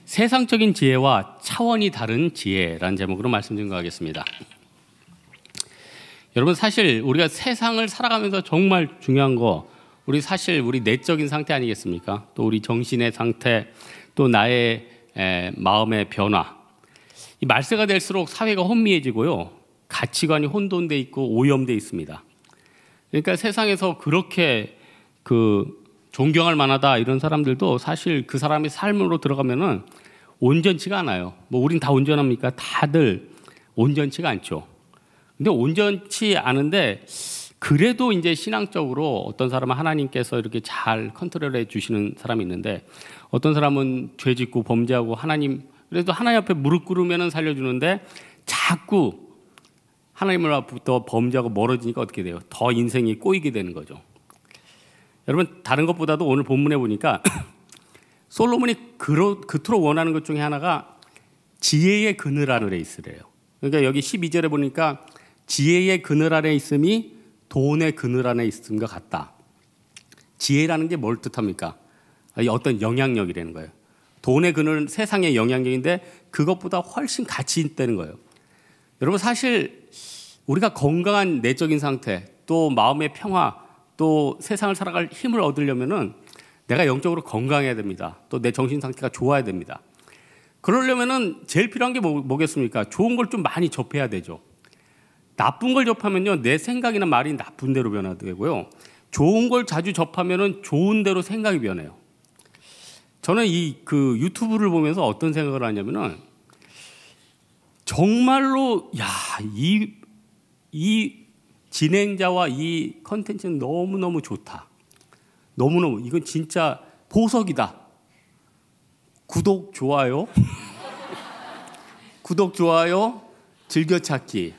세상적인 지혜와 차원이 다른 지혜라는 제목으로 말씀 증거하겠습니다. 여러분, 사실 우리가 세상을 살아가면서 정말 중요한 거, 우리 내적인 상태 아니겠습니까? 또 우리 정신의 상태, 또 나의 마음의 변화. 이 말세가 될수록 사회가 혼미해지고요, 가치관이 혼돈돼 있고 오염돼 있습니다. 그러니까 세상에서 그렇게 존경할 만하다 이런 사람들도 사실 그 사람의 삶으로 들어가면은 온전치가 않아요. 뭐 우린 다 온전합니까? 다들 온전치가 않죠. 근데 온전치 않은데 그래도 이제 신앙적으로 어떤 사람은 하나님께서 이렇게 잘 컨트롤해 주시는 사람이 있는데, 어떤 사람은 죄 짓고 범죄하고 그래도 하나님 앞에 무릎 꿇으면 살려주는데 자꾸 하나님으로부터 범죄하고 멀어지니까 어떻게 돼요? 더 인생이 꼬이게 되는 거죠. 여러분, 다른 것보다도 오늘 본문에 보니까 솔로몬이 그토록 원하는 것 중에 하나가 지혜의 그늘 아래 있으래요. 그러니까 여기 12절에 보니까 지혜의 그늘 아래 있음이 돈의 그늘 안에 있음과 같다. 지혜라는 게 뭘 뜻합니까? 어떤 영향력이라는 거예요. 돈의 그늘은 세상의 영향력인데 그것보다 훨씬 가치 있다는 거예요. 여러분, 사실 우리가 건강한 내적인 상태, 또 마음의 평화, 또 세상을 살아갈 힘을 얻으려면은 내가 영적으로 건강해야 됩니다. 또 내 정신 상태가 좋아야 됩니다. 그러려면은 제일 필요한 게 뭐겠습니까? 좋은 걸 좀 많이 접해야 되죠. 나쁜 걸 접하면요, 내 생각이나 말이 나쁜 대로 변화되고요, 좋은 걸 자주 접하면은 좋은 대로 생각이 변해요. 저는 유튜브를 보면서 어떤 생각을 하냐면은, 정말로 이 진행자와 이 컨텐츠는 너무너무 좋다. 너무너무 이건 진짜 보석이다. 구독, 좋아요. 구독, 좋아요, 즐겨찾기.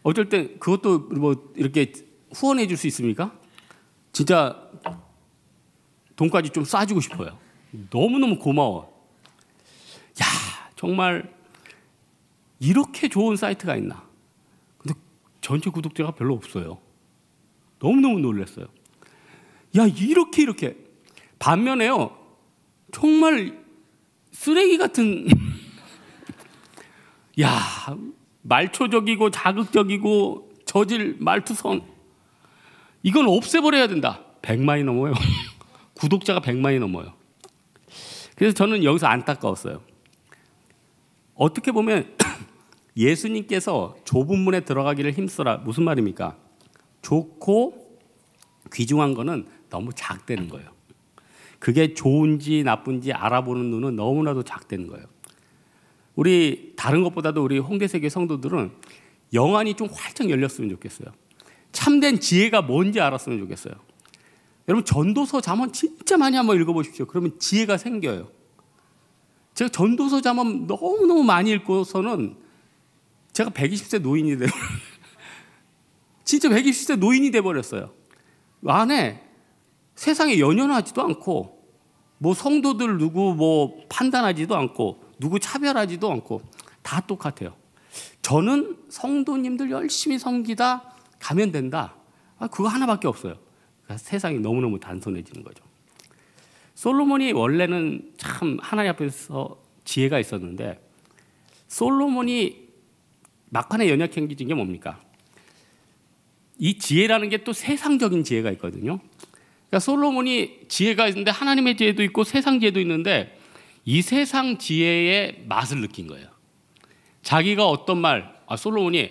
어쩔 때 그것도 뭐 이렇게 후원해 줄 수 있습니까? 진짜 돈까지 좀 쏴주고 싶어요. 너무너무 고마워. 야, 정말 이렇게 좋은 사이트가 있나? 근데 전체 구독자가 별로 없어요. 너무너무 놀랐어요. 야, 이렇게. 반면에요, 정말 쓰레기 같은 야, 말초적이고 자극적이고 저질 말투선, 이건 없애버려야 된다. 100만이 넘어요. 구독자가 100만이 넘어요. 그래서 저는 여기서 안타까웠어요. 어떻게 보면 예수님께서 좁은 문에 들어가기를 힘써라, 무슨 말입니까? 좋고 귀중한 거는 너무 작다는 거예요. 그게 좋은지 나쁜지 알아보는 눈은 너무나도 작다는 거예요. 우리 다른 것보다도 우리 홍대세계 성도들은 영안이 좀 활짝 열렸으면 좋겠어요. 참된 지혜가 뭔지 알았으면 좋겠어요. 여러분, 전도서 잠언 진짜 많이 한번 읽어보십시오. 그러면 지혜가 생겨요. 제가 전도서 잠언 너무너무 많이 읽고서는 제가 120세 노인이 돼요. 진짜 120세 노인이 돼버렸어요. 안에 세상에 연연하지도 않고, 뭐 성도들 누구 뭐 판단하지도 않고, 누구 차별하지도 않고, 다 똑같아요. 저는 성도님들 열심히 섬기다 가면 된다. 그거 하나밖에 없어요. 그러니까 세상이 너무너무 단순해지는 거죠. 솔로몬이 원래는 참 하나님 앞에서 지혜가 있었는데, 솔로몬이 막판에 연약해진 게 뭡니까? 이 지혜라는 게 또 세상적인 지혜가 있거든요. 그러니까 솔로몬이 지혜가 있는데 하나님의 지혜도 있고 세상 지혜도 있는데, 이 세상 지혜의 맛을 느낀 거예요. 자기가 어떤 말, 솔로몬이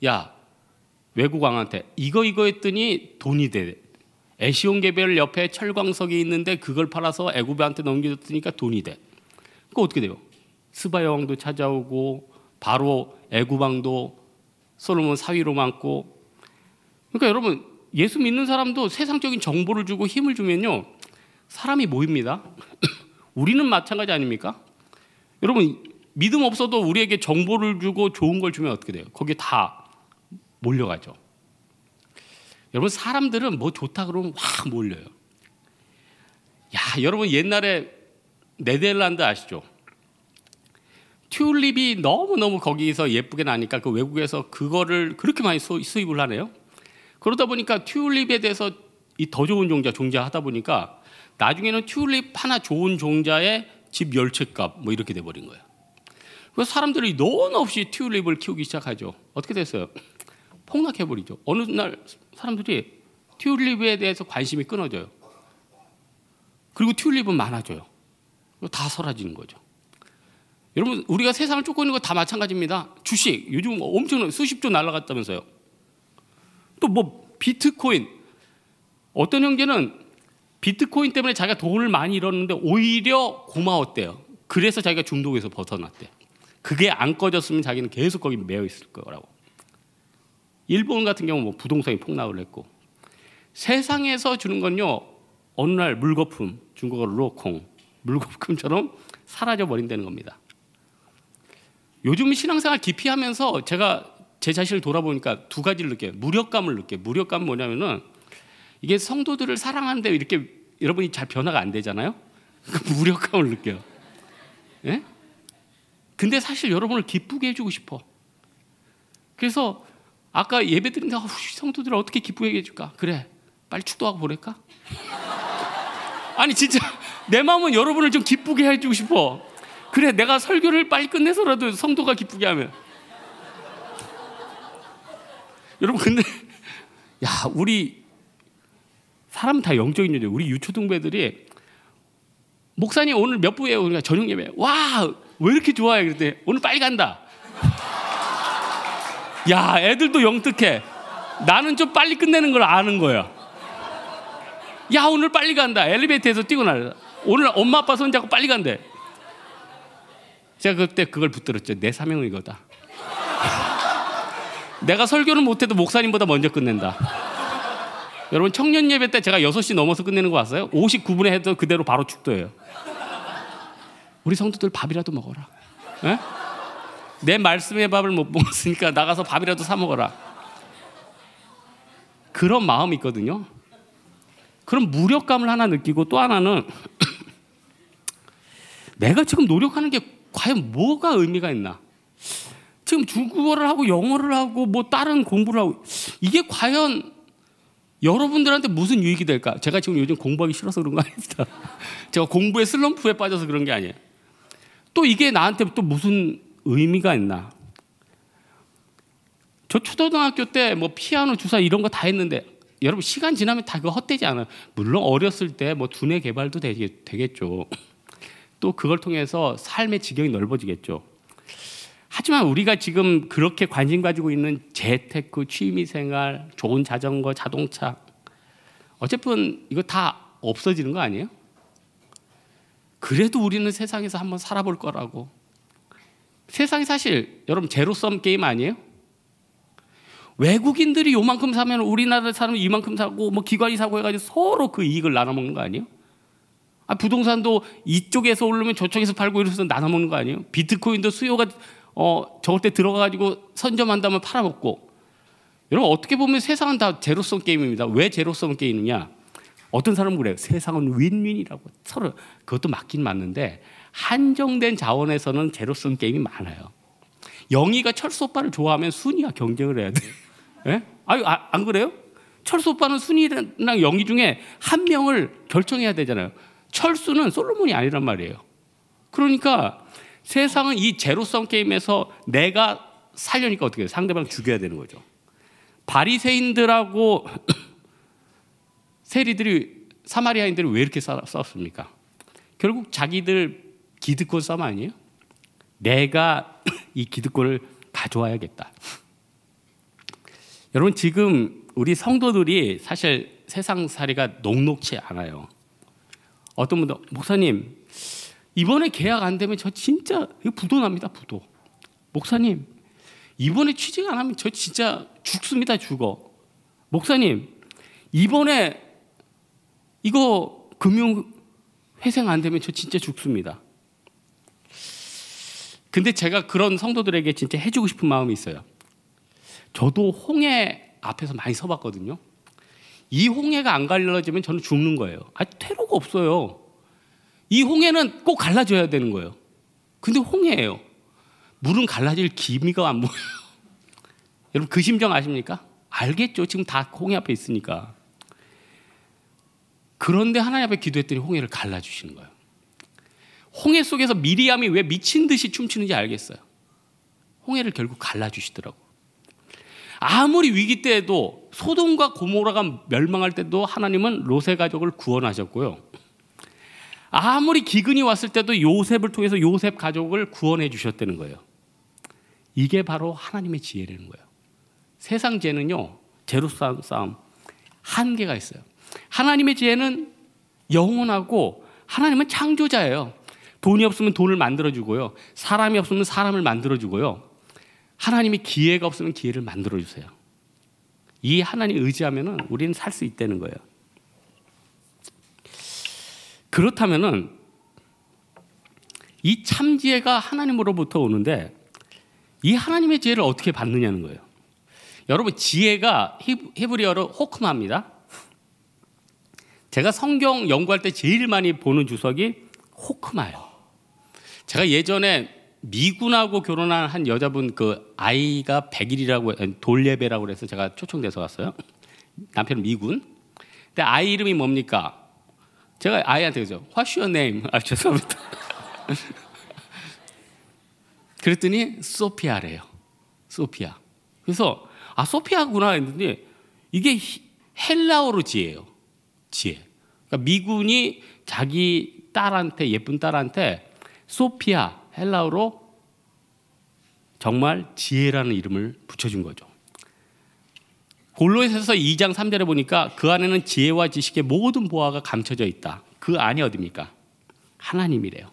야, 외국 왕한테 이거 했더니 돈이 돼. 에시온게벨 옆에 철광석이 있는데 그걸 팔아서 애굽한테 넘겨줬으니까 돈이 돼. 그거 어떻게 돼요? 스바 여왕도 찾아오고 바로 애굽 왕도 솔로몬 사위로 맡고. 그러니까 여러분, 예수 믿는 사람도 세상적인 정보를 주고 힘을 주면요, 사람이 모입니다. 우리는 마찬가지 아닙니까? 여러분, 믿음 없어도 우리에게 정보를 주고 좋은 걸 주면 어떻게 돼요? 거기에 다 몰려가죠. 여러분, 사람들은 뭐 좋다 그러면 확 몰려요. 야, 여러분, 옛날에 네덜란드 아시죠? 튤립이 너무너무 거기서 예쁘게 나니까 그 외국에서 그거를 그렇게 많이 수입을 하네요. 그러다 보니까 튤립에 대해서 이 더 좋은 종자 하다 보니까 나중에는 튤립 하나 좋은 종자의 집 10채값 뭐 이렇게 돼버린 거예요. 그래서 사람들이 너나 없이 튤립을 키우기 시작하죠. 어떻게 됐어요? 폭락해버리죠. 어느 날 사람들이 튤립에 대해서 관심이 끊어져요. 그리고 튤립은 많아져요. 다 사라지는 거죠. 여러분, 우리가 세상을 쫓고 있는 거 다 마찬가지입니다. 주식 요즘 엄청 수십조 날라갔다면서요. 또 뭐 비트코인, 어떤 형제는 비트코인 때문에 자기가 돈을 많이 잃었는데 오히려 고마웠대요. 그래서 자기가 중독에서 벗어났대. 그게 안 꺼졌으면 자기는 계속 거기 매여 있을 거라고. 일본 같은 경우 뭐 부동산이 폭락을 했고, 세상에서 주는 건요, 어느 날 물거품, 중국어로 로콩, 물거품처럼 사라져 버린다는 겁니다. 요즘 신앙생활 깊이 하면서 제가 제 자신을 돌아보니까 두 가지를 느껴요. 무력감을 느껴요. 무력감은 뭐냐면은, 이게 성도들을 사랑하는데 이렇게 여러분이 잘 변화가 안 되잖아요. 그러니까 무력감을 느껴요. 예? 근데 사실 여러분을 기쁘게 해주고 싶어. 그래서 아까 예배 드린다, 성도들을 어떻게 기쁘게 해줄까? 그래, 빨리 축도하고 보낼까? 아니 진짜 내 마음은 여러분을 좀 기쁘게 해주고 싶어. 그래, 내가 설교를 빨리 끝내서라도 성도가 기쁘게 하면. 여러분, 근데 야, 우리 사람 다 영적인 존재. 우리 유초등배들이 목사님 오늘 몇 부예요? 그러니까 저녁 예배. 와, 왜 이렇게 좋아해? 그랬더니 오늘 빨리 간다. 야, 애들도 영특해. 나는 좀 빨리 끝내는 걸 아는 거야. 야, 오늘 빨리 간다. 엘리베이터에서 뛰고 나라. 오늘 엄마 아빠 손잡고 빨리 간대. 제가 그때 그걸 붙들었죠. 내 사명은 이거다. 내가 설교는 못해도 목사님보다 먼저 끝낸다. 여러분, 청년 예배 때 제가 6시 넘어서 끝내는 거 봤어요? 59분에 해도 그대로 바로 축도해요. 우리 성도들 밥이라도 먹어라. 에? 내 말씀의 밥을 못 먹었으니까 나가서 밥이라도 사 먹어라. 그런 마음이 있거든요. 그런 무력감을 하나 느끼고, 또 하나는 내가 지금 노력하는 게 과연 뭐가 의미가 있나? 지금 중국어를 하고 영어를 하고 뭐 다른 공부를 하고, 이게 과연 여러분들한테 무슨 유익이 될까? 제가 지금 요즘 공부하기 싫어서 그런 거 아닙니다. 제가 공부에 슬럼프에 빠져서 그런 게 아니에요. 또 이게 나한테 또 무슨 의미가 있나? 저 초등학교 때 뭐 피아노, 주사 이런 거 다 했는데, 여러분 시간 지나면 다 그거 헛되지 않아요. 물론 어렸을 때 뭐 두뇌 개발도 되겠죠. 또 그걸 통해서 삶의 지경이 넓어지겠죠. 하지만 우리가 지금 그렇게 관심 가지고 있는 재테크, 취미생활, 좋은 자전거, 자동차, 어쨌든 이거 다 없어지는 거 아니에요? 그래도 우리는 세상에서 한번 살아볼 거라고. 세상이 사실 여러분 제로섬 게임 아니에요? 외국인들이 요만큼 사면 우리나라 사람은 이만큼 사고, 뭐 기관이 사고 해가지고 서로 그 이익을 나눠 먹는 거 아니에요? 부동산도 이쪽에서 오르면 저쪽에서 팔고 이래서 나눠 먹는 거 아니에요? 비트코인도 수요가 저럴 때 들어가가지고 선점한다면 팔아먹고. 여러분, 어떻게 보면 세상은 다 제로섬 게임입니다. 왜 제로섬 게임이냐? 어떤 사람은 그래요. 세상은 윈윈이라고. 서로 그것도 맞긴 맞는데, 한정된 자원에서는 제로섬 게임이 많아요. 영희가 철수 오빠를 좋아하면 순이와 경쟁을 해야 돼. 예? 안 그래요? 철수 오빠는 순이랑 영희 중에 한 명을 결정해야 되잖아요. 철수는 솔로몬이 아니란 말이에요. 그러니까 세상은 이 제로섬 게임에서 내가 살려니까 어떻게 해요? 상대방 죽여야 되는 거죠. 바리새인들하고 세리들이, 사마리아인들이 왜 이렇게 싸웠습니까? 결국 자기들 기득권 싸움 아니에요? 내가 이 기득권을 가져와야겠다. 여러분, 지금 우리 성도들이 사실 세상살이가 녹록치 않아요. 어떤 분들, 목사님 이번에 계약 안 되면 저 진짜 부도 납니다. 부도. 목사님 이번에 취직 안 하면 저 진짜 죽습니다. 죽어. 목사님 이번에 이거 금융 회생 안 되면 저 진짜 죽습니다. 근데 제가 그런 성도들에게 진짜 해주고 싶은 마음이 있어요. 저도 홍해 앞에서 많이 서봤거든요. 이 홍해가 안 갈라지면 저는 죽는 거예요. 퇴로가 없어요. 이 홍해는 꼭 갈라져야 되는 거예요. 근데 홍해예요. 물은 갈라질 기미가 안 보여요. 여러분, 그 심정 아십니까? 알겠죠. 지금 다 홍해 앞에 있으니까. 그런데 하나님 앞에 기도했더니 홍해를 갈라주시는 거예요. 홍해 속에서 미리암이 왜 미친 듯이 춤추는지 알겠어요. 홍해를 결국 갈라주시더라고. 아무리 위기 때에도 소돔과 고모라가 멸망할 때도 하나님은 롯의 가족을 구원하셨고요. 아무리 기근이 왔을 때도 요셉을 통해서 요셉 가족을 구원해 주셨다는 거예요. 이게 바로 하나님의 지혜라는 거예요. 세상 지혜는요, 제로 싸움 한계가 있어요. 하나님의 지혜는 영원하고 하나님은 창조자예요. 돈이 없으면 돈을 만들어주고요. 사람이 없으면 사람을 만들어주고요. 하나님이 기회가 없으면 기회를 만들어주세요. 이 하나님 의지하면 우리는 살 수 있다는 거예요. 그렇다면 이 참지혜가 하나님으로부터 오는데 이 하나님의 지혜를 어떻게 받느냐는 거예요. 여러분, 지혜가 히브리어로 호크마입니다. 제가 성경 연구할 때 제일 많이 보는 주석이 호크마예요. 제가 예전에 미군하고 결혼한 한 여자분 그 아이가 100일이라고 돌예배라고 해서 제가 초청돼서 갔어요. 남편은 미군. 근데 아이 이름이 뭡니까? 제가 아이한테 그죠. What's your name? 죄송합니다. 그랬더니 소피아래요. 소피아. 그래서 소피아구나 했는데 이게 헬라어로 지혜예요. 지혜. 그러니까 미군이 자기 딸한테, 예쁜 딸한테 소피아, 헬라어로 정말 지혜라는 이름을 붙여준 거죠. 골로새서 2장 3절에 보니까 그 안에는 지혜와 지식의 모든 보화가 감춰져 있다. 그 안이 어디입니까? 하나님이래요.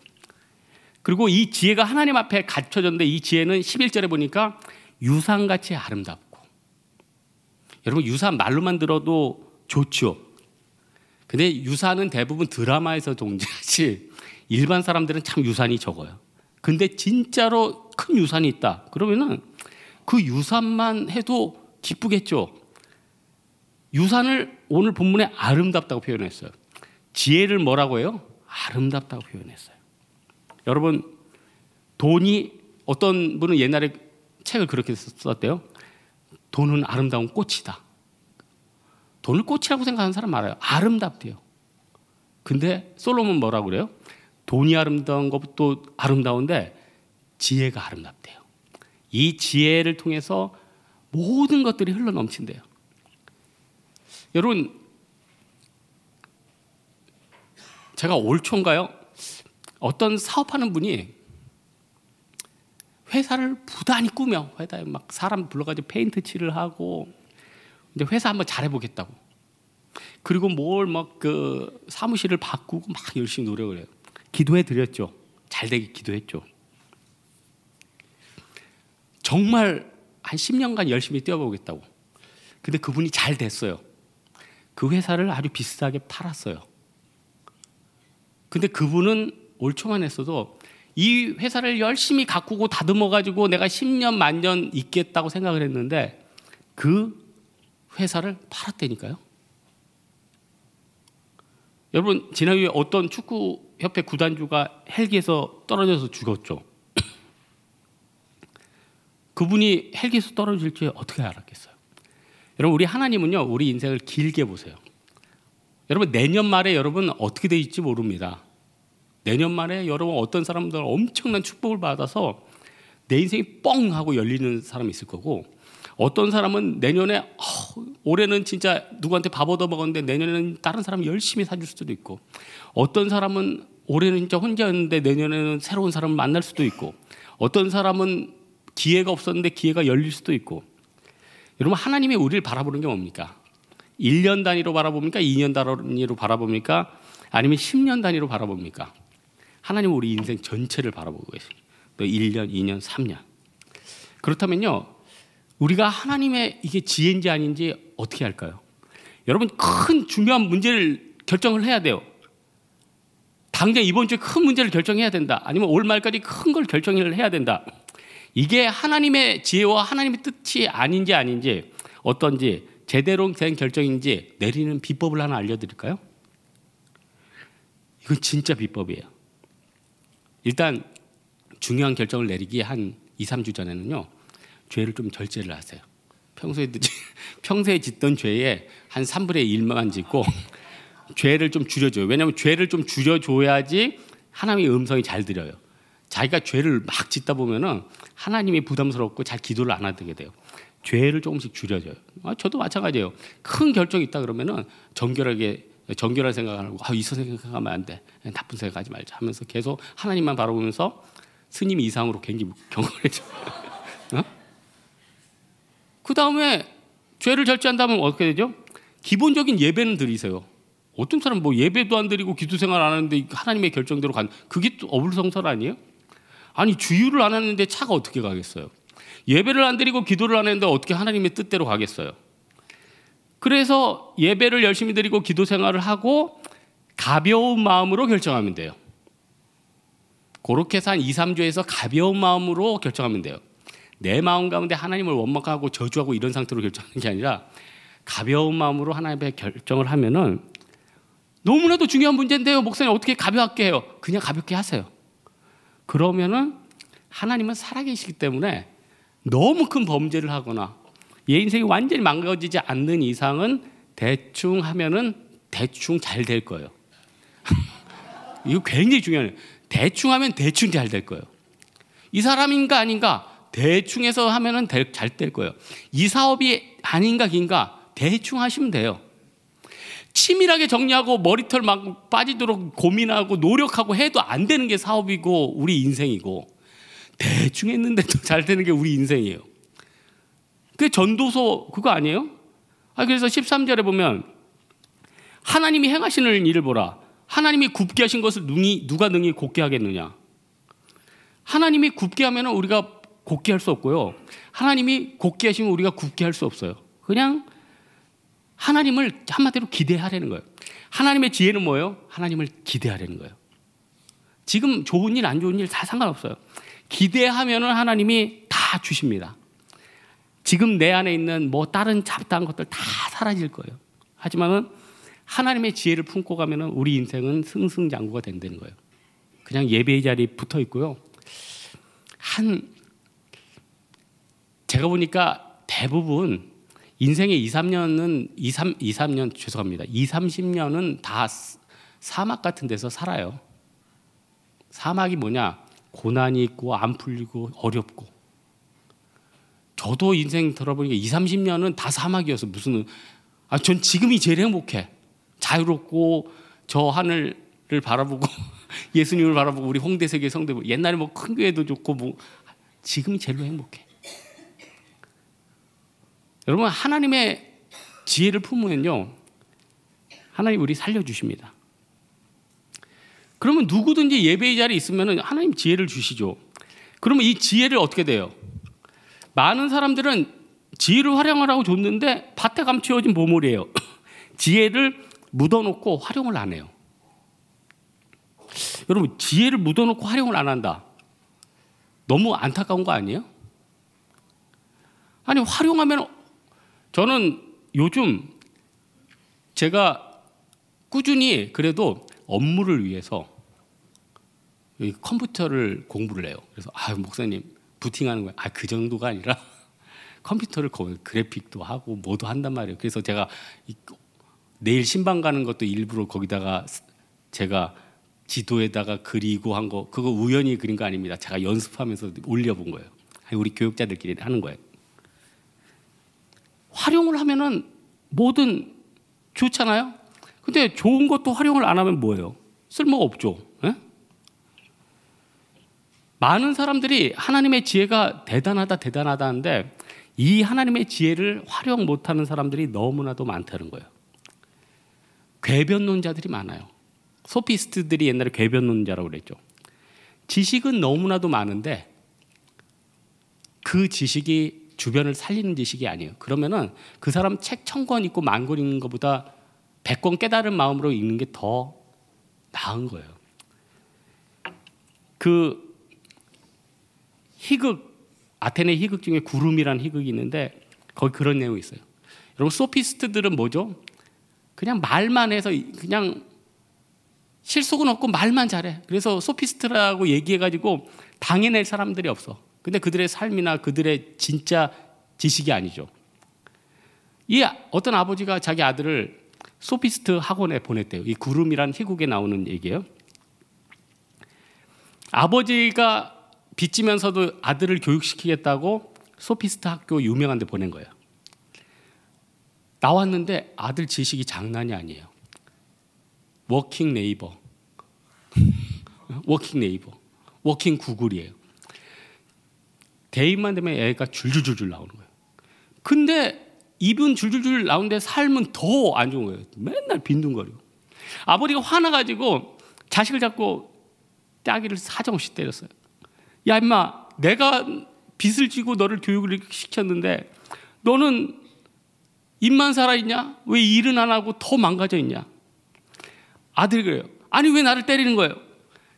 그리고 이 지혜가 하나님 앞에 갖춰졌는데 이 지혜는 11절에 보니까 유산같이 아름답고. 여러분, 유산 말로만 들어도 좋죠. 근데 유산은 대부분 드라마에서 존재하지 일반 사람들은 참 유산이 적어요. 근데 진짜로 큰 유산이 있다. 그러면은 그 유산만 해도 기쁘겠죠. 유산을 오늘 본문에 아름답다고 표현했어요. 지혜를 뭐라고 해요? 아름답다고 표현했어요. 여러분, 돈이, 어떤 분은 옛날에 책을 그렇게 썼대요. 돈은 아름다운 꽃이다. 돈을 꽃이라고 생각하는 사람 많아요. 아름답대요. 근데 솔로몬 뭐라고 그래요? 돈이 아름다운 것도 아름다운데 지혜가 아름답대요. 이 지혜를 통해서 모든 것들이 흘러넘친대요. 여러분, 제가 올 초인가요? 어떤 사업하는 분이 회사를 부단히 꾸며, 회사에 막 사람 불러가지고 페인트 칠을 하고 이제 회사 한번 잘해보겠다고. 그리고 뭘 막 그 사무실을 바꾸고 막 열심히 노력을 해요. 기도해 드렸죠. 잘 되게 기도했죠. 정말 한 10년간 열심히 뛰어보겠다고. 근데 그분이 잘 됐어요. 그 회사를 아주 비싸게 팔았어요. 근데 그분은 올 초만 했어도 이 회사를 열심히 가꾸고 다듬어가지고 내가 10년 만년 있겠다고 생각을 했는데 그 회사를 팔았다니까요. 여러분, 지난주에 어떤 축구협회 구단주가 헬기에서 떨어져서 죽었죠. 그분이 헬기에서 떨어질 줄 어떻게 알았겠어요? 여러분, 우리 하나님은요, 우리 인생을 길게 보세요. 여러분, 내년 말에 여러분 어떻게 될지 모릅니다. 내년 말에 여러분 어떤 사람들 엄청난 축복을 받아서 내 인생이 뻥 하고 열리는 사람이 있을 거고, 어떤 사람은 내년에 올해는 진짜 누구한테 밥 얻어먹었는데 내년에는 다른 사람이 열심히 사줄 수도 있고, 어떤 사람은 올해는 진짜 혼자였는데 내년에는 새로운 사람을 만날 수도 있고, 어떤 사람은 기회가 없었는데 기회가 열릴 수도 있고. 여러분, 하나님이 우리를 바라보는 게 뭡니까? 1년 단위로 바라봅니까? 2년 단위로 바라봅니까? 아니면 10년 단위로 바라봅니까? 하나님은 우리 인생 전체를 바라보고 계십니다. 1년, 2년, 3년. 그렇다면요, 우리가 하나님의 이게 지혜인지 아닌지 어떻게 할까요? 여러분, 큰 중요한 문제를 결정을 해야 돼요. 당장 이번 주에 큰 문제를 결정해야 된다. 아니면 올 말까지 큰 걸 결정을 해야 된다. 이게 하나님의 지혜와 하나님의 뜻이 아닌지 어떤지 제대로 된 결정인지 내리는 비법을 하나 알려드릴까요? 이건 진짜 비법이에요. 일단 중요한 결정을 내리기 한 2, 3주 전에는요, 죄를 좀 절제를 하세요. 평소에 짓던 죄의 한 3분의 1만 짓고 죄를 좀 줄여줘요. 왜냐하면 죄를 좀 줄여줘야지 하나님의 음성이 잘 들려요. 자기가 죄를 막 짓다 보면은 하나님이 부담스럽고 잘 기도를 안 하게 돼요. 죄를 조금씩 줄여줘요. 저도 마찬가지예요. 큰 결정이 있다 그러면은 정결한 생각 안 하고 이 생각하면 안 돼. 나쁜 생각하지 말자 하면서 계속 하나님만 바라보면서 스님 이상으로 굉장히 경건해져요. 그 다음에 죄를 절제한다면 어떻게 되죠? 기본적인 예배는 드리세요. 어떤 사람은 뭐 예배도 안 드리고 기도 생활 안 하는데 하나님의 결정대로 그게 또 어불성설 아니에요? 아니 주유를 안 하는데 차가 어떻게 가겠어요? 예배를 안 드리고 기도를 안 했는데 어떻게 하나님의 뜻대로 가겠어요? 그래서 예배를 열심히 드리고 기도 생활을 하고 가벼운 마음으로 결정하면 돼요. 그렇게 해서 한 2, 3주에서 가벼운 마음으로 결정하면 돼요. 내 마음 가운데 하나님을 원망하고 저주하고 이런 상태로 결정하는 게 아니라 가벼운 마음으로 하나님의 결정을 하면은 너무나도 중요한 문제인데요. 목사님 어떻게 가볍게 해요? 그냥 가볍게 하세요. 그러면은 하나님은 살아계시기 때문에 너무 큰 범죄를 하거나 얘 인생이 완전히 망가지지 않는 이상은 대충 하면은 대충 잘 될 거예요. 이거 굉장히 중요해요. 대충 하면 대충 잘 될 거예요. 이 사람인가 아닌가 대충 해서 하면은 잘 될 거예요. 이 사업이 아닌가 긴가 대충 하시면 돼요. 치밀하게 정리하고 머리털 막 빠지도록 고민하고 노력하고 해도 안 되는 게 사업이고 우리 인생이고 대충 했는데도 잘 되는 게 우리 인생이에요. 그게 전도서 그거 아니에요? 그래서 13절에 보면 하나님이 행하시는 일을 보라. 하나님이 굽게 하신 것을 누가 능히 곧게 하겠느냐. 하나님이 굽게 하면 우리가 곧게 할 수 없고요. 하나님이 곧게 하시면 우리가 굽게 할 수 없어요. 그냥 하나님을 한마디로 기대하라는 거예요. 하나님의 지혜는 뭐예요? 하나님을 기대하라는 거예요. 지금 좋은 일 안 좋은 일 다 상관없어요. 기대하면 하나님이 다 주십니다. 지금 내 안에 있는 뭐 다른 잡다한 것들 다 사라질 거예요. 하지만은 하나님의 지혜를 품고 가면은 우리 인생은 승승장구가 된다는 거예요. 그냥 예배의 자리에 붙어 있고요. 제가 보니까 대부분 인생의 2, 30년은 다 사막 같은 데서 살아요. 사막이 뭐냐? 고난이 있고 안 풀리고 어렵고. 저도 인생 들어보니까 2, 30년은 다 사막이어서 전 지금이 제일 행복해. 자유롭고 저 하늘을 바라보고 예수님을 바라보고 우리 홍대세계 성대 옛날에 뭐 큰 교회도 좋고 뭐 지금이 제일로 행복해. 여러분 하나님의 지혜를 품으면요 하나님 우리 살려주십니다. 그러면 누구든지 예배의 자리에 있으면 하나님 지혜를 주시죠. 그러면 이 지혜를 어떻게 돼요? 많은 사람들은 지혜를 활용하라고 줬는데 밭에 감추어진 보물이에요. 지혜를 묻어놓고 활용을 안 해요. 여러분 지혜를 묻어놓고 활용을 안 한다. 너무 안타까운 거 아니에요? 아니 활용하면 저는 요즘 제가 꾸준히 그래도 업무를 위해서 컴퓨터를 공부를 해요. 그래서 목사님 부팅하는 거예요. 그 정도가 아니라 컴퓨터를 그래픽도 하고 뭐도 한단 말이에요. 그래서 제가 내일 신방 가는 것도 일부러 거기다가 제가 지도에다가 그리고 한 거 그거 우연히 그린 거 아닙니다. 제가 연습하면서 올려본 거예요. 우리 교육자들끼리 하는 거예요. 활용을 하면은 뭐든 좋잖아요. 근데 좋은 것도 활용을 안 하면 뭐예요? 쓸모가 없죠. 에? 많은 사람들이 하나님의 지혜가 대단하다 하는데 이 하나님의 지혜를 활용 못하는 사람들이 너무나도 많다는 거예요. 궤변론자들이 많아요. 소피스트들이 옛날에 궤변론자라고 그랬죠. 지식은 너무나도 많은데 그 지식이 주변을 살리는 지식이 아니에요. 그러면은 그 사람 책 1000권 읽고 10,000권 읽는 것보다 100권 깨달은 마음으로 읽는 게 더 나은 거예요. 그 희극, 아테네 희극 중에 구름이라는 희극이 있는데 거기 그런 내용이 있어요. 여러분 소피스트들은 뭐죠? 그냥 말만 해서 그냥 실속은 없고 말만 잘해. 그래서 소피스트라고 얘기해가지고 당해낼 사람들이 없어. 근데 그들의 삶이나 그들의 진짜 지식이 아니죠. 이 어떤 아버지가 자기 아들을 소피스트 학원에 보냈대요. 이 구름이란 희곡에 나오는 얘기예요. 아버지가 빚지면서도 아들을 교육시키겠다고 소피스트 학교 유명한 데 보낸 거예요. 나왔는데 아들 지식이 장난이 아니에요. 워킹 네이버, 워킹 네이버, 워킹 구글이에요. 대입만 되면 애가 줄줄줄줄 나오는 거예요. 근데 입은 줄줄줄 나오는데 삶은 더 안 좋은 거예요. 맨날 빈둥거리고. 아버지가 화나가지고 자식을 잡고 따귀를 사정없이 때렸어요. 야 임마, 내가 빚을 지고 너를 교육을 시켰는데 너는 입만 살아있냐? 왜 일은 안 하고 더 망가져 있냐? 아들이 그래요. 아니 왜 나를 때리는 거예요?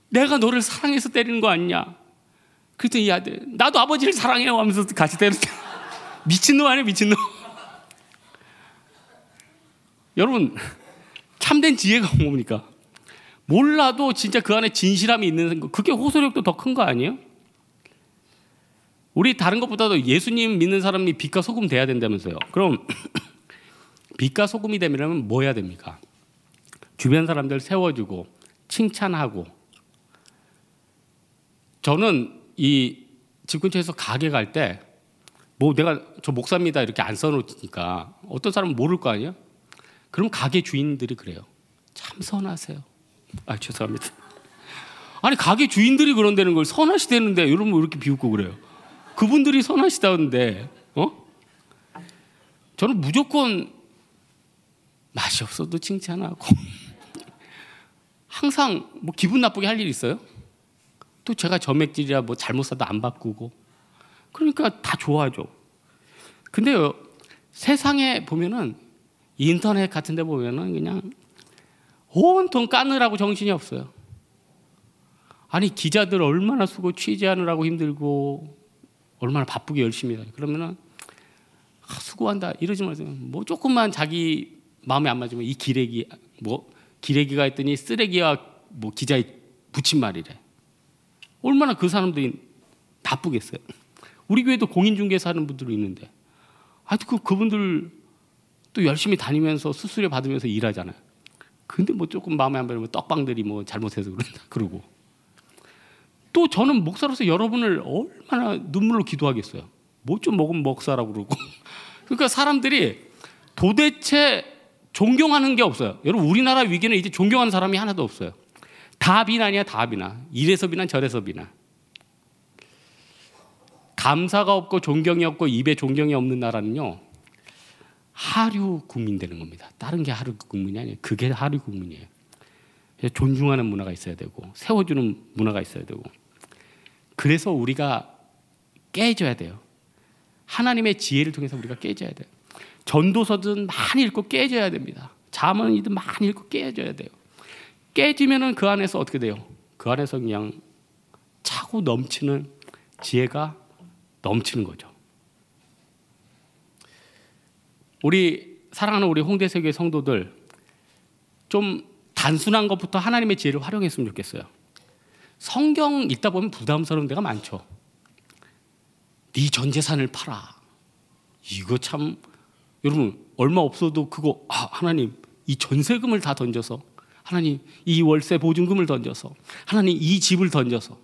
내가 너를 사랑해서 때리는 거 아니냐? 그랬더니 이 아들, 나도 아버지를 사랑해요 하면서 같이 때렸어요. 미친놈 아니에요, 미친놈. 여러분, 참된 지혜가 뭡니까? 몰라도 진짜 그 안에 진실함이 있는 거, 그게 호소력도 더 큰 거 아니에요? 우리 다른 것보다도 예수님 믿는 사람이 빛과 소금 돼야 된다면서요. 그럼 빛과 소금이 되려면 뭐 해야 됩니까? 주변 사람들 세워주고 칭찬하고. 저는 이 집 근처에서 가게 갈 때 뭐 내가 저 목사입니다 이렇게 안 써놓으니까 어떤 사람은 모를 거 아니에요? 그럼 가게 주인들이 그래요. 참 선하세요. 아 죄송합니다. 아니 가게 주인들이 그런다는 걸 선하시다는데 여러분 왜 이렇게 비웃고 그래요? 그분들이 선하시다는데 저는 무조건 맛이 없어도 칭찬하고 항상 뭐 기분 나쁘게 할 일 있어요? 또 제가 점액질이라 뭐 잘못 사도 안 바꾸고 그러니까 다 좋아하죠. 근데요 세상에 보면은 인터넷 같은 데 보면은 그냥 온통 까느라고 정신이 없어요. 아니 기자들 얼마나 쓰고 취재하느라고 힘들고 얼마나 바쁘게 열심히 해요. 그러면은 수고한다 이러지 마세요. 뭐 조금만 자기 마음에 안 맞으면 이 기레기 뭐 기레기가 했더니 쓰레기와 뭐 기자의 붙임말이래. 얼마나 그 사람들이 나쁘겠어요. 우리 교회도 공인중개사 하는 분들이 있는데 하여튼 그분들 또 열심히 다니면서 수수료 받으면서 일하잖아요. 근데 뭐 조금 마음에 안 들면 떡방들이 뭐 잘못해서 그런다 그러고. 또 저는 목사로서 여러분을 얼마나 눈물로 기도하겠어요. 뭐 좀 먹으면 먹사라고 그러고. 그러니까 사람들이 도대체 존경하는 게 없어요. 여러분 우리나라 위기는 이제 존경하는 사람이 하나도 없어요. 다 비난이야, 다 비난. 이래서 비난, 저래서 비난. 감사가 없고 존경이 없고 입에 존경이 없는 나라는요 하류 국민 되는 겁니다. 다른 게 하류 국민이 아니에요. 그게 하류 국민이에요. 존중하는 문화가 있어야 되고 세워주는 문화가 있어야 되고. 그래서 우리가 깨져야 돼요. 하나님의 지혜를 통해서 우리가 깨져야 돼요. 전도서든 많이 읽고 깨져야 됩니다. 잠언이든 많이 읽고 깨져야 돼요. 깨지면은 그 안에서 어떻게 돼요? 그 안에서 그냥 차고 넘치는 지혜가 넘치는 거죠. 우리 사랑하는 우리 홍대세교회 성도들 좀 단순한 것부터 하나님의 지혜를 활용했으면 좋겠어요. 성경 읽다 보면 부담스러운 데가 많죠. 네 전 재산을 팔아. 이거 참 여러분 얼마 없어도 그거 하나님 이 전세금을 다 던져서 하나님 이 월세 보증금을 던져서 하나님 이 집을 던져서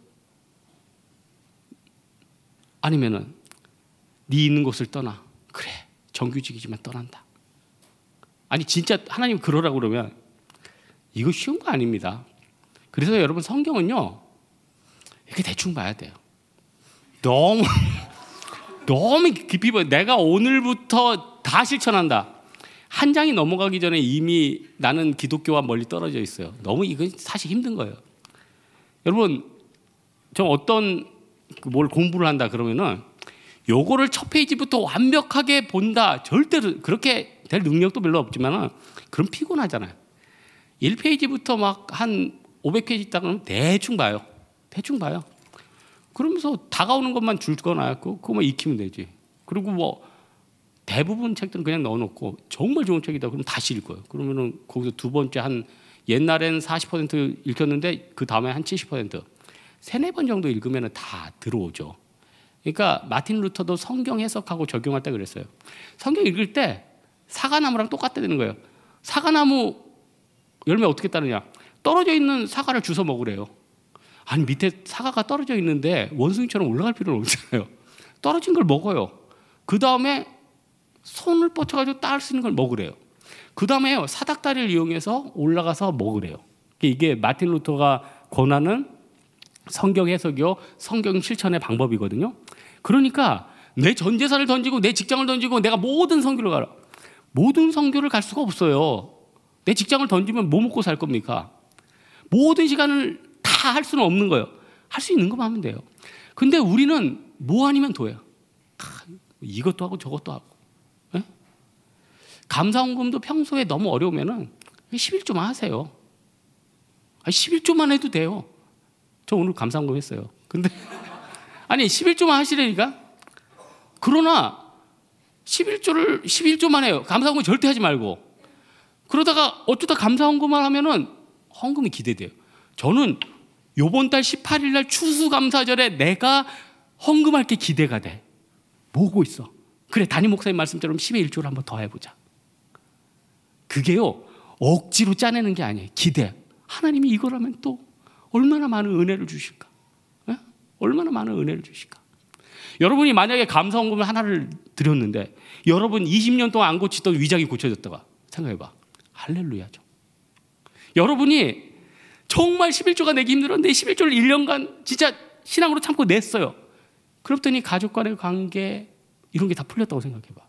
아니면은 네 있는 곳을 떠나. 그래 정규직이지만 떠난다. 아니 진짜 하나님 그러라고 그러면 이거 쉬운 거 아닙니다. 그래서 여러분 성경은요 이렇게 대충 봐야 돼요. 너무 깊이 봐요. 내가 오늘부터 다 실천한다. 한 장이 넘어가기 전에 이미 나는 기독교와 멀리 떨어져 있어요. 너무 이건 사실 힘든 거예요. 여러분 저 어떤 뭘 공부를 한다 그러면은 요거를 첫 페이지부터 완벽하게 본다. 절대로 그렇게 될 능력도 별로 없지만은 그럼 피곤하잖아요. 1페이지부터 막 한 500페이지 있다 그러면 대충 봐요. 대충 봐요. 그러면서 다가오는 것만 줄거나 그거만 익히면 되지. 그리고 뭐 대부분 책들은 그냥 넣어놓고 정말 좋은 책이다 그러면 다시 읽어요. 그러면은 거기서 두 번째 한 옛날엔 40% 읽혔는데 그 다음에 한 70% 세네 번 정도 읽으면 다 들어오죠. 그러니까 마틴 루터도 성경 해석하고 적용할 때 그랬어요. 성경 읽을 때 사과나무랑 똑같다는 거예요. 사과나무 열매 어떻게 따느냐? 떨어져 있는 사과를 주워 먹으래요. 아니 밑에 사과가 떨어져 있는데 원숭이처럼 올라갈 필요는 없잖아요. 떨어진 걸 먹어요. 그 다음에 손을 뻗쳐가지고 딸 수 있는 걸 먹으래요. 그 다음에 사닥다리를 이용해서 올라가서 먹으래요. 이게 마틴 루터가 권하는 성경 해석이요, 성경 실천의 방법이거든요. 그러니까 내 전 재산을 던지고 내 직장을 던지고 내가 모든 선교를 가라. 모든 선교를 갈 수가 없어요. 내 직장을 던지면 뭐 먹고 살 겁니까? 모든 시간을 다 할 수는 없는 거예요. 할 수 있는 것만 하면 돼요. 근데 우리는 뭐 아니면 도예요. 이것도 하고 저것도 하고. 네? 감사원금도 평소에 너무 어려우면은 11조만 하세요. 11조만 해도 돼요. 저 오늘 감사원금 했어요. 근데 아니 11조만 하시라니까. 그러나 11조만 해요. 감사원금 절대 하지 말고. 그러다가 어쩌다 감사원금만 하면은 헌금이 기대돼요. 저는 요번 달 18일 날 추수감사절에 내가 헌금할 게 기대가 돼. 모으고 있어. 그래, 담임 목사님 말씀처럼 10의 1조를 한번 더 해보자. 그게요, 억지로 짜내는 게 아니에요. 기대. 하나님이 이걸 하면 또 얼마나 많은 은혜를 주실까? 네? 얼마나 많은 은혜를 주실까? 여러분이 만약에 감사헌금을 하나를 드렸는데 여러분 20년 동안 안 고치던 위장이 고쳐졌다가 생각해봐. 할렐루야죠. 여러분이 정말 11조가 내기 힘들었는데 11조를 1년간 진짜 신앙으로 참고 냈어요. 그랬더니 가족 간의 관계 이런 게 다 풀렸다고 생각해봐.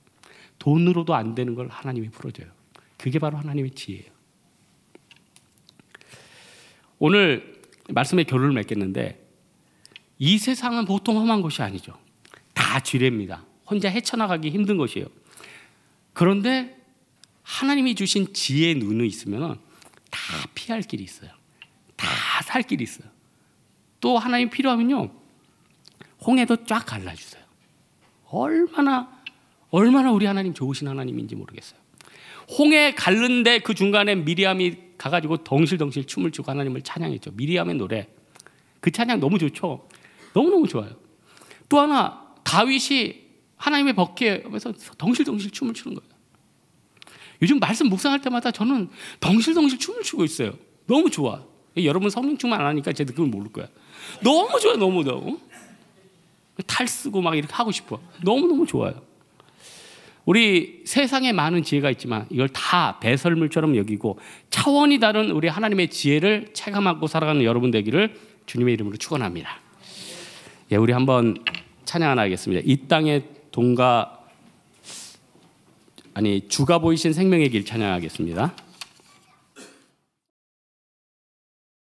돈으로도 안 되는 걸 하나님이 풀어줘요. 그게 바로 하나님의 지혜예요. 오늘 말씀의 결론을 맺겠는데 이 세상은 보통 험한 것이 아니죠. 다 쥐레입니다. 혼자 헤쳐나가기 힘든 것이에요. 그런데 하나님이 주신 지혜의 눈이 있으면 다 피할 길이 있어요. 다 살 길이 있어요. 또 하나님 필요하면요, 홍해도 쫙 갈라주세요. 얼마나 우리 하나님 좋으신 하나님인지 모르겠어요. 홍해 갈른데 그 중간에 미리암이 가가지고 덩실덩실 춤을 추고 하나님을 찬양했죠. 미리암의 노래, 그 찬양 너무 좋죠. 너무너무 좋아요. 또 하나, 다윗이 하나님의 법궤에서 덩실덩실 춤을 추는 거예요. 요즘 말씀 묵상할 때마다 저는 덩실덩실 춤을 추고 있어요. 너무 좋아. 여러분 성령 충만 안 하니까 제 느낌을 모를 거야. 너무 좋아요. 너무 탈 쓰고 막 이렇게 하고 싶어. 너무너무 좋아요. 우리 세상에 많은 지혜가 있지만 이걸 다 배설물처럼 여기고 차원이 다른 우리 하나님의 지혜를 체감하고 살아가는 여러분 되기를 주님의 이름으로 축원합니다. 예, 우리 한번 찬양 하나 하겠습니다. 이 땅의 주가 보이신 생명의 길 찬양하겠습니다.